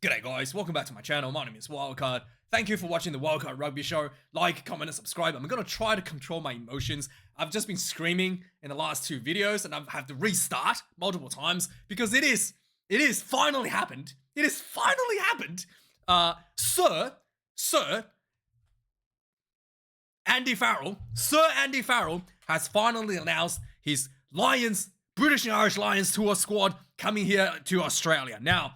G'day guys, welcome back to my channel. My name is Wildkard. Thank you for watching the Wildkard Rugby Show. Like, comment, and subscribe. I'm going to try to control my emotions. I've just been screaming in the last two videos and I've had to restart multiple times because it is finally happened. It has finally happened. Sir Andy Farrell has finally announced his British and Irish Lions tour squad coming here to Australia. Now,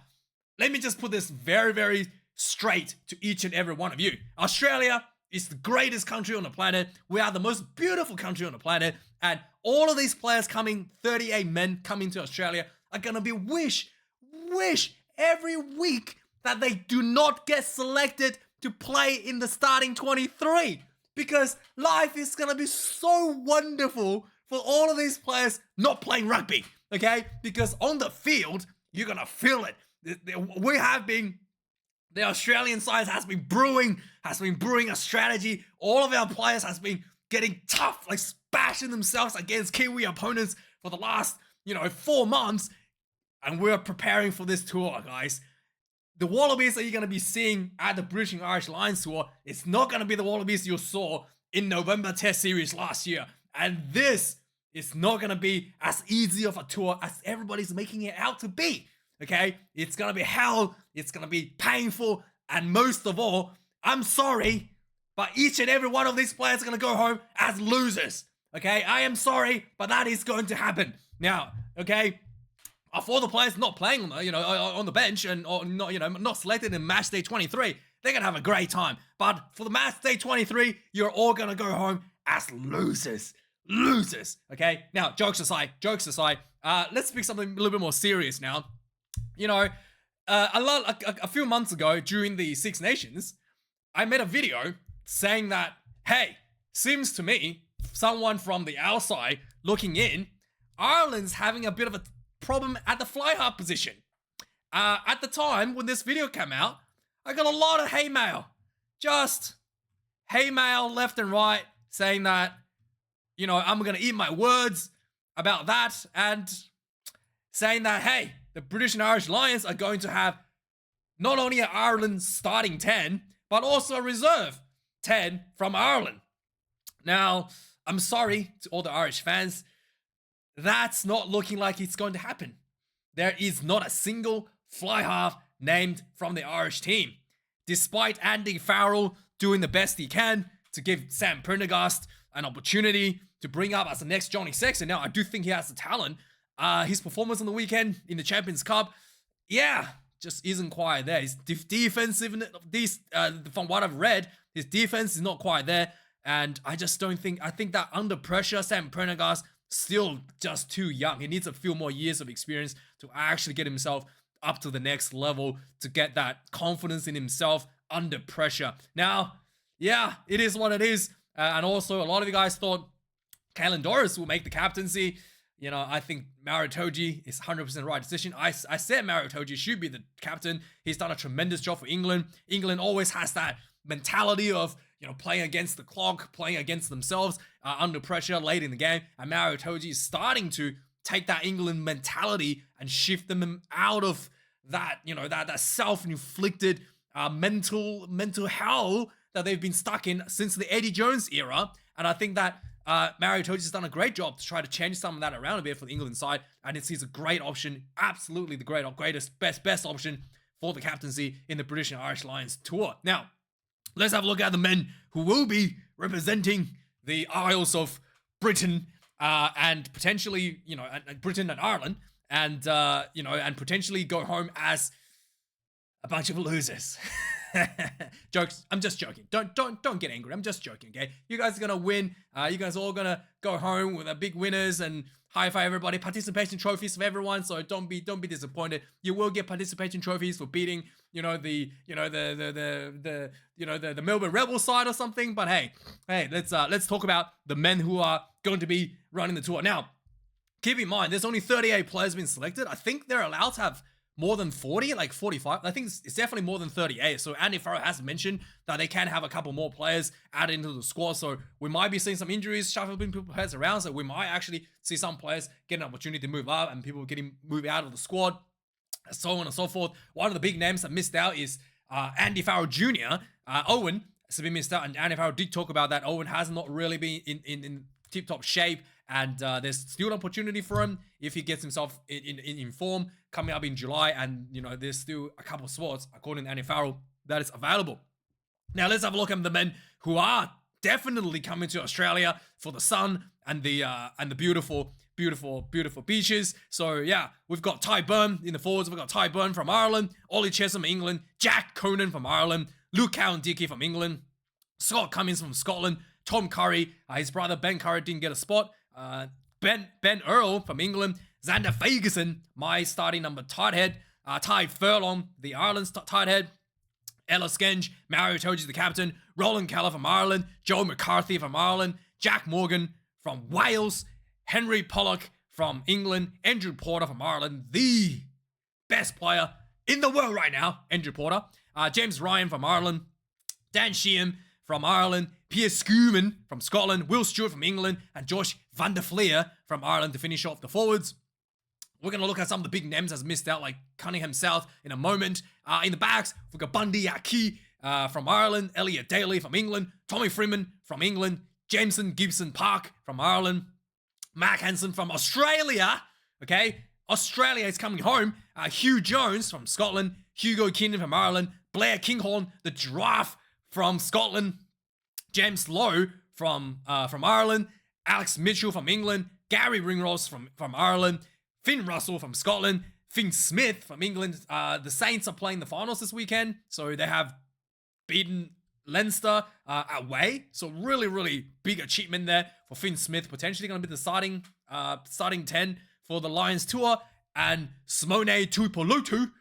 let me just put this very, very straight to each and every one of you. Australia is the greatest country on the planet. We are the most beautiful country on the planet. And all of these players coming, 38 men coming to Australia, are going to be wish every week that they do not get selected to play in the starting 23. Because life is going to be so wonderful for all of these players not playing rugby. Okay? Because on the field, you're going to feel it. The Australian side has been brewing a strategy. All of our players has been getting tough, like bashing themselves against Kiwi opponents for the last, 4 months. And we're preparing for this tour, guys. The Wallabies that you're going to be seeing at the British and Irish Lions tour, it's not going to be the Wallabies you saw in November Test Series last year. And this is not going to be as easy of a tour as everybody's making it out to be. Okay, it's gonna be hell, it's gonna be painful, and most of all, I'm sorry, but each and every one of these players are gonna go home as losers. Okay, I am sorry, but that is going to happen. Now, okay, for the players not playing, on the bench and or not selected in match day 23, they're gonna have a great time. But for the match day 23, you're all gonna go home as losers. Okay, now jokes aside, let's speak something a little bit more serious now. A few months ago during the Six Nations, I made a video saying that, hey, seems to me, someone from the outside looking in, Ireland's having a bit of a problem at the fly half position. At the time when this video came out, I got a lot of hate mail. Just hate mail left and right saying that, I'm going to eat my words about that and saying that, hey, the British and Irish Lions are going to have not only an Ireland starting 10, but also a reserve 10 from Ireland. Now, I'm sorry to all the Irish fans. That's not looking like it's going to happen. There is not a single fly half named from the Irish team. Despite Andy Farrell doing the best he can to give Sam Prendergast an opportunity to bring up as the next Johnny Sexton. Now, I do think he has the talent. His performance on the weekend in the Champions Cup, just isn't quite there. His defensive, from what I've read, his defense is not quite there. And I think that under pressure, Sam Prendergast still just too young. He needs a few more years of experience to actually get himself up to the next level, to get that confidence in himself under pressure. Now, it is what it is. And also, a lot of you guys thought Caelan Doris will make the captaincy. I think Maritoji is 100% the right decision. I said Maritoji should be the captain. He's done a tremendous job for England. England always has that mentality of, playing against the clock, playing against themselves under pressure late in the game. And Maritoji is starting to take that England mentality and shift them out of that, that self-inflicted mental hell that they've been stuck in since the Eddie Jones era. And I think that Maritoji's done a great job to try to change some of that around a bit for the England side, and he's a great option, absolutely the best option for the captaincy in the British and Irish Lions tour. Now, let's have a look at the men who will be representing the Isles of Britain and potentially, Britain and Ireland, and and potentially go home as a bunch of losers. Jokes. I'm just joking. Don't get angry. I'm just joking. Okay, you guys are gonna win. You guys are all gonna go home with a big winners and high five everybody. Participation trophies for everyone. So don't be disappointed. You will get participation trophies for beating the Melbourne Rebel side or something. But hey, let's talk about the men who are going to be running the tour. Now, keep in mind, there's only 38 players been selected. I think they're allowed to have more than 40, like 45. I think it's definitely more than 38. So Andy Farrell has mentioned that they can have a couple more players added into the squad. So we might be seeing some injuries, shuffling players around. So we might actually see some players get an opportunity to move up and people getting moved out of the squad. so on and so forth. One of the big names that missed out is Andy Farrell Jr. Owen has been missed out, and Andy Farrell did talk about that. Owen has not really been in tip-top shape, and there's still an opportunity for him if he gets himself in form coming up in July, and there's still a couple of spots, according to Andy Farrell, that is available. Now let's have a look at the men who are definitely coming to Australia for the sun and the beautiful beaches. So yeah, we've got Ty Burn in the forwards. We've got Ty Burn from Ireland, Ollie Chesham from England, Jack Conan from Ireland, Luke Cowan-Dickie from England, Scott Cummins from Scotland, Tom Curry, his brother Ben Curry didn't get a spot, Ben Earl from England, Xander Fagerson, my starting number tight head, Ty Furlong, the Ireland tight head, Ellis Genge, Mario Toji, the captain, Roland Keller from Ireland, Joe McCarthy from Ireland, Jack Morgan from Wales, Henry Pollock from England, Andrew Porter from Ireland, the best player in the world right now, Andrew Porter, James Ryan from Ireland, Dan Sheehan from Ireland, Piers Schoeman from Scotland, Will Stewart from England, and Josh van der Fleer from Ireland to finish off the forwards. We're going to look at some of the big names that's missed out, like Cunningham South in a moment. In the backs, we've got Bundy Aki from Ireland, Elliot Daly from England, Tommy Freeman from England, Jameson Gibson Park from Ireland, Mark Hansen from Australia, okay? Australia is coming home. Hugh Jones from Scotland, Hugo Keenan from Ireland, Blair Kinghorn, the giraffe from Scotland, James Lowe from Ireland, Alex Mitchell from England, Gary Ringrose from Ireland, Finn Russell from Scotland, Finn Smith from England. The Saints are playing the finals this weekend, so they have beaten Leinster away. So really, really big achievement there for Finn Smith, potentially going to be the starting 10 for the Lions tour. And Simone Tuipulotu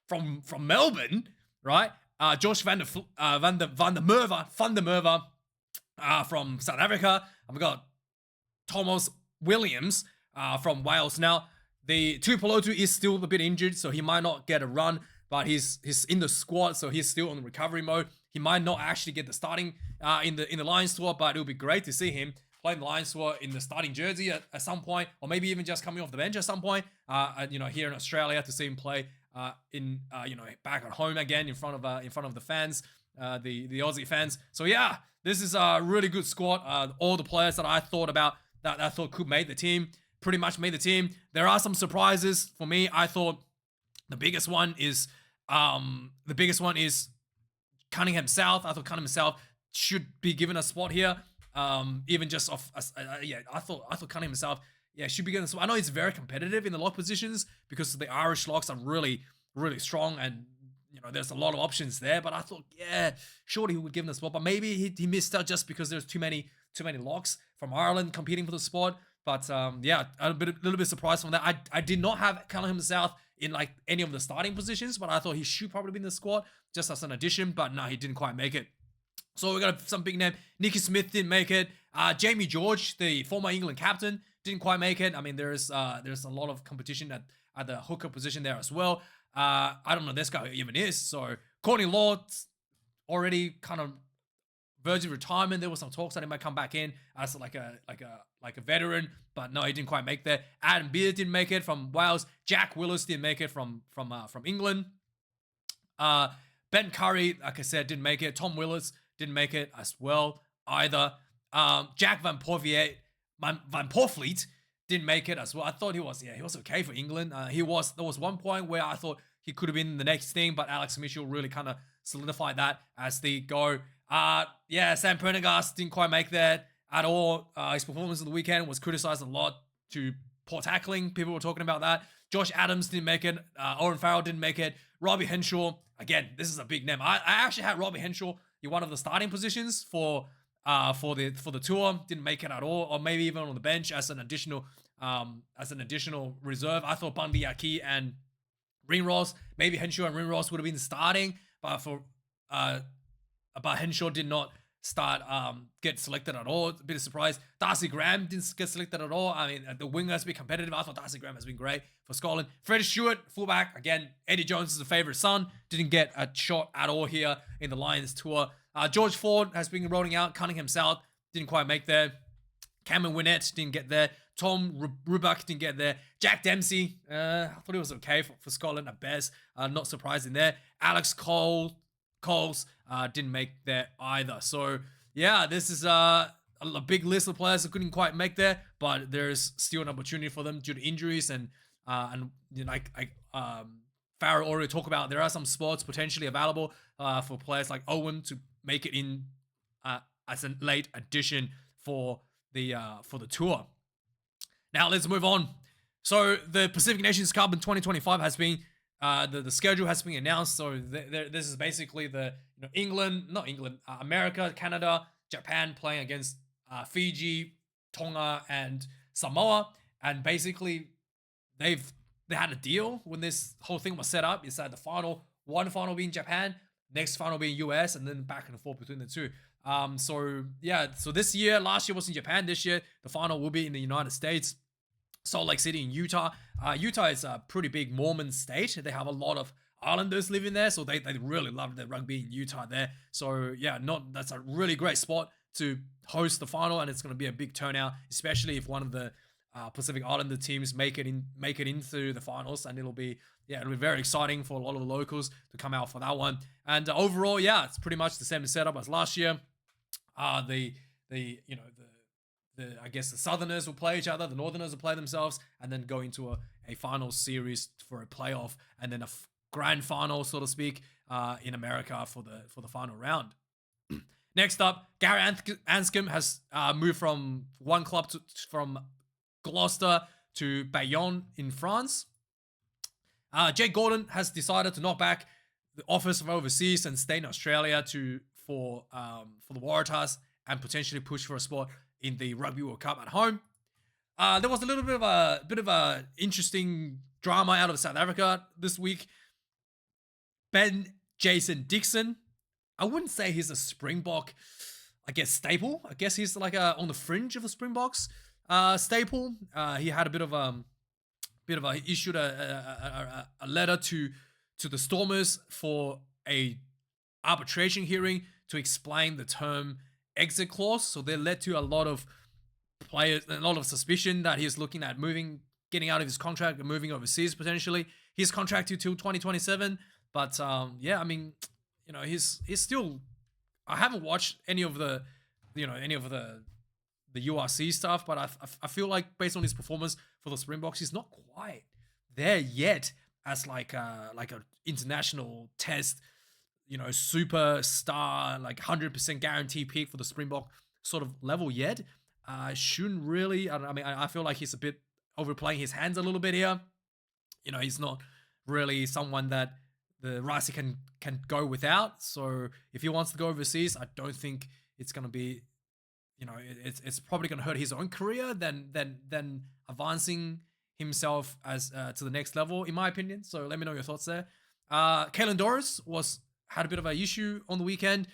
from Melbourne, right? Josh van der Merwe from South Africa. And we've got Thomas Williams from Wales. Now, the Tuipulotu is still a bit injured, so he might not get a run, but he's in the squad, so he's still on the recovery mode. He might not actually get the starting in the Lions tour, but it would be great to see him playing the Lions tour in the starting jersey at some point, or maybe even just coming off the bench at some point. Here in Australia, to see him play back at home again in front of the fans, the Aussie fans. So yeah, this is a really good squad. All the players that I thought about that I thought could make the team pretty much made the team. There are some surprises for me. I thought the biggest one is Cunningham South. I thought Cunningham South should be given a spot here. Even just off, I thought Cunningham South, should be given a spot. I know it's very competitive in the lock positions because the Irish locks are really, really strong, and there's a lot of options there. But I thought, surely he would give him the spot, but maybe he missed out just because there's too many locks from Ireland competing for the spot. But I'm a little bit surprised from that. I did not have Cunningham South in like any of the starting positions, but I thought he should probably be in the squad just as an addition. But no, he didn't quite make it. So we got some big name. Nicky Smith didn't make it. Jamie George, the former England captain, didn't quite make it. I mean, there's a lot of competition at the hooker position there as well. I don't know this guy even is. So Courtney Lord's already kind of verge of retirement. There was some talks that he might come back in as like a veteran, but no, he didn't quite make that. Adam Beard didn't make it from Wales. Jack Willis didn't make it from England. Ben Curry, like I said, didn't make it. Tom Willis didn't make it as well either. Jack Van Poorvliet didn't make it as well. I thought he was okay for England. There was one point where I thought he could have been the next thing, but Alex Mitchell really kind of solidified that as they go. Sam Prendergast didn't quite make that at all. His performance of the weekend was criticized a lot to poor tackling. People were talking about that. Josh Adams didn't make it. Owen Farrell didn't make it. Robbie Henshaw, again, this is a big name. I actually had Robbie Henshaw in one of the starting positions for the tour. Didn't make it at all, or maybe even on the bench as an additional reserve. I thought Bundy Aki and Ringrose, maybe Henshaw and Ringrose would have been starting, but Henshaw did not get selected at all. A bit of surprise. Darcy Graham didn't get selected at all. I mean, the wingers be competitive. I thought Darcy Graham has been great for Scotland. Freddie Stewart, fullback. Again, Eddie Jones is a favourite son. Didn't get a shot at all here in the Lions tour. George Ford has been rolling out. Cunningham South didn't quite make there. Cameron Winnett didn't get there. Tom Rubach didn't get there. Jack Dempsey, I thought he was okay for Scotland at best. Not surprising there. Alex Coles didn't make there either. So yeah, this is a big list of players that couldn't quite make there, but there's still an opportunity for them due to injuries and you know, Farrell already talked about there are some spots potentially available for players like Owen to make it in as a late addition for the tour. Now let's move on. So the Pacific Nations Cup in 2025 has been the schedule has been announced. So this is basically the America, Canada, Japan playing against Fiji, Tonga, and Samoa, and basically they had a deal when this whole thing was set up. It's that one final being Japan, next final being US, and then back and forth between the two. So last year was in Japan. This year the final will be in the United States, Salt Lake City in Utah. Utah is a pretty big Mormon state. They have a lot of Islanders living there, so they really love the rugby in Utah there. So yeah, that's a really great spot to host the final, and it's going to be a big turnout, especially if one of the Pacific Islander teams make it into the finals, and it'll be very exciting for a lot of the locals to come out for that one. And overall, it's pretty much the same setup as last year. I guess the Southerners will play each other, the Northerners will play themselves, and then go into a final series for a playoff, and then a grand final, so to speak, in America for the final round. Next up, Gary Anscombe has moved from one club from Gloucester to Bayonne in France. Jake Gordon has decided to knock back the offers from overseas and stay in Australia for the Waratahs and potentially push for a spot in the Rugby World Cup at home. There was a little bit of a interesting drama out of South Africa this week. Ben Jason Dixon, I wouldn't say he's a Springbok, I guess, staple. I guess he's like on the fringe of a Springboks staple. He had a bit of issued a letter to the Stormers for a arbitration hearing to explain the term exit clause. So that led to a lot of suspicion that he's looking at getting out of his contract and moving overseas potentially. He's contracted till 2027, but he's still. I haven't watched any of the URC stuff, but I feel like based on his performance for the Springboks, he's not quite there yet as like a international test, superstar, like 100% guarantee pick for the Springbok sort of level yet. Shouldn't really. I feel like he's a bit overplaying his hands a little bit here. He's not really someone that the Ricey can go without. So if he wants to go overseas, I don't think it's gonna be. It's probably gonna hurt his own career than advancing himself as to the next level, in my opinion. So let me know your thoughts there. Kalen Doris had a bit of an issue on the weekend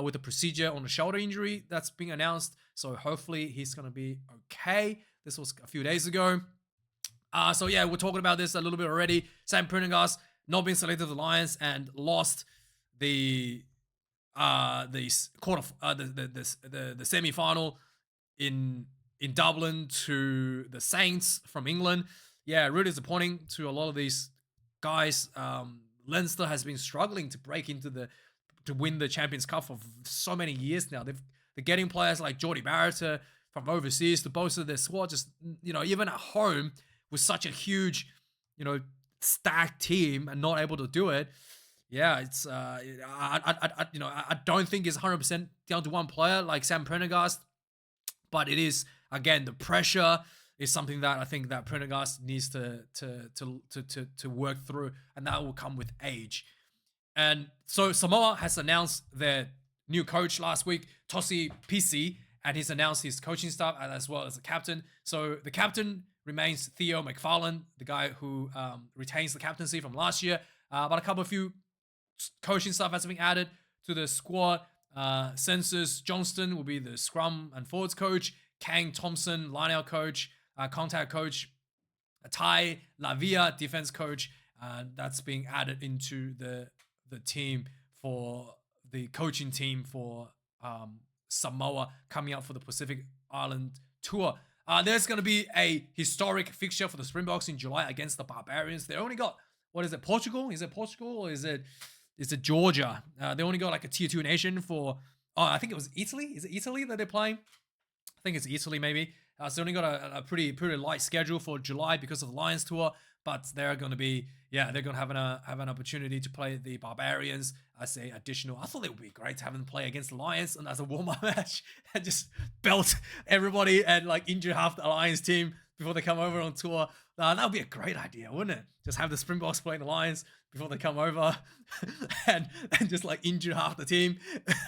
with a procedure on a shoulder injury that's being announced. So hopefully he's gonna be okay. This was a few days ago. We're talking about this a little bit already. Sam Prendergast not being selected to the Lions and lost the semi-final in Dublin to the Saints from England. Yeah, really disappointing to a lot of these guys. Leinster has been struggling to break into to win the Champions Cup for so many years now. They're getting players like Geordie Barrett from overseas to bolster their squad. Just even at home with such a huge stacked team and not able to do it. Yeah, it's I don't think it's 100% down to one player like Sam Prendergast, but it is, again, the pressure is something that I think that Prendergast needs to work through, and that will come with age. And so Samoa has announced their new coach last week, Tosi Pisi, and he's announced his coaching staff as well as the captain. So the captain remains Theo McFarlane, the guy who retains the captaincy from last year, but a few coaching staff has been added to the squad. Census Johnston will be the scrum and forwards coach. Kang Thompson, lineout coach, contact coach. Tai Lavia, defense coach. That's being added into the team for the coaching team for Samoa coming up for the Pacific Island Tour. There's going to be a historic fixture for the Springboks in July against the Barbarians. They only got, what is it, Portugal? Is it Portugal or is it Georgia? They only got like a tier 2 nation for, I think it was Italy. Is it Italy that they're playing? I think it's Italy maybe. So they only got a pretty light schedule for July because of the Lions tour. But they're going to be, they're going to have an opportunity to play the Barbarians as a additional. I thought it would be great to have them play against the Lions and as a warm-up match and just belt everybody and like injure half the Lions team before they come over on tour. That would be a great idea, wouldn't it? Just have the Springboks playing the Lions before they come over and just like injure half the team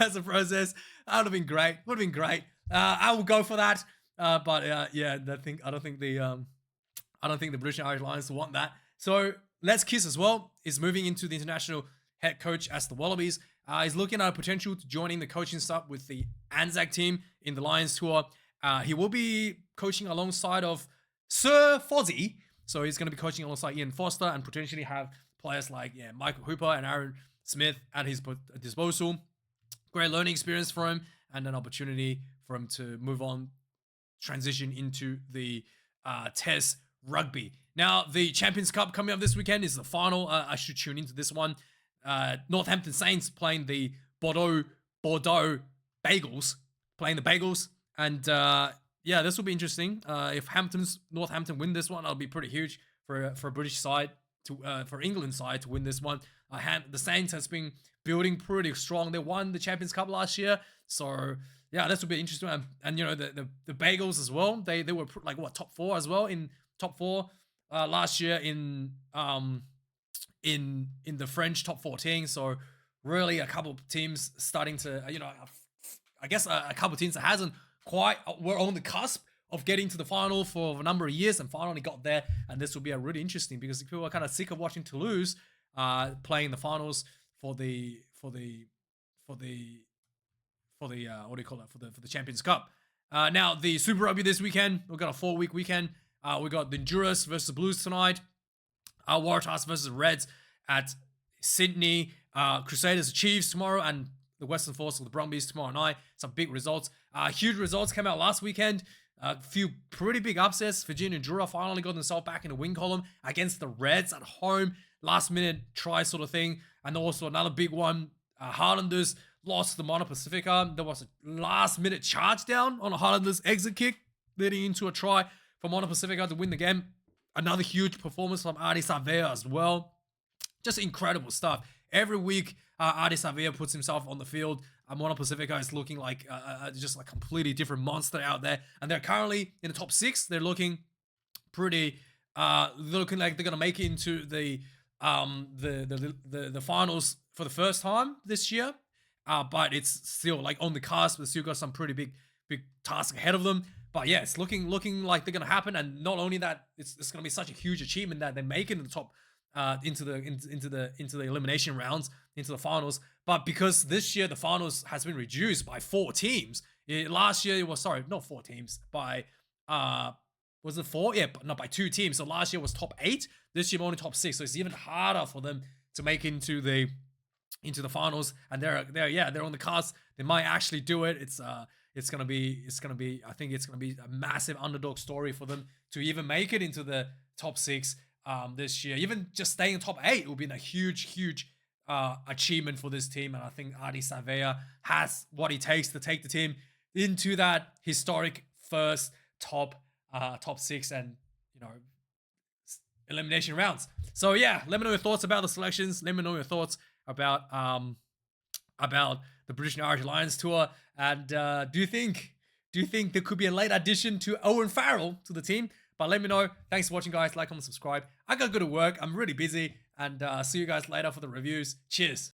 as a process. That would have been great. Would have been great. I will go for that. I don't think the British and Irish Lions want that. So Les Kiss as well is moving into the international head coach as the Wallabies. He's looking at a potential to joining the coaching staff with the Anzac team in the Lions tour. He will be coaching alongside of Sir Fozzie. So he's going to be coaching alongside Ian Foster and potentially have players like Michael Hooper and Aaron Smith at his disposal. Great learning experience for him and an opportunity for him to move on, transition into the Test rugby. Now, the Champions Cup coming up this weekend is the final. I should tune into this one. Northampton Saints playing the Bordeaux Bagels, and this will be interesting. If Northampton win this one, that'll be pretty huge for a British side for England side to win this one. The Saints has been building pretty strong. They won the Champions Cup last year, so this will be interesting. And the Bagels as well. They were like top 4 as well in top 4 last year in the French top 14. So really a couple of teams starting to I guess a couple of teams that hasn't quite were on the cusp of getting to the final for a number of years and finally got there. And this will be a really interesting because people are kind of sick of watching Toulouse playing the finals for the Champions Cup. Now the Super Rugby this weekend, we've got a 4-week weekend. We got the Honduras versus Blues tonight. Waratahs versus Reds at Sydney. Crusaders Chiefs tomorrow, and the Western Force of the Brumbies tomorrow night. Some big results. Huge results came out last weekend. A few pretty big upsets. Virginia Jura finally got themselves back in the win column against the Reds at home. Last minute try sort of thing. And also another big one. Highlanders lost to the Moana Pacifica. There was a last minute charge down on a Highlanders exit kick, leading into a try for Moana Pacifica to win the game. Another huge performance from Adi Savea as well. Just incredible stuff. Every week, Adi Savea puts himself on the field. Moana Pacifica is looking like just a completely different monster out there. And they're currently in the top 6. They're looking pretty, looking like they're going to make it into the finals for the first time this year. But it's still like on the cusp. They've still got some pretty big task ahead of them. But yeah, it's looking like they're gonna happen. And not only that, it's gonna be such a huge achievement that they make it in the top into the elimination rounds, into the finals. But because this year the finals has been reduced by 4 teams. Last year it was not 4 teams, by was it 4? Yeah, but not by 2 teams. So last year was top 8. This year only top 6. So it's even harder for them to make into the finals. And they're on the cusp. They might actually do it. It's gonna be I think it's gonna be a massive underdog story for them to even make it into the top 6 this year. Even just staying in top 8 will be a huge achievement for this team. And I think Adi Savea has what it takes to take the team into that historic first top 6 and elimination rounds. So yeah, let me know your thoughts about the selections. Let me know your thoughts about the British and Irish Lions tour. And do you think there could be a late addition to Owen Farrell to the team? But let me know. Thanks for watching, guys. Like, comment, subscribe. I gotta go to work. I'm really busy. And see you guys later for the reviews. Cheers.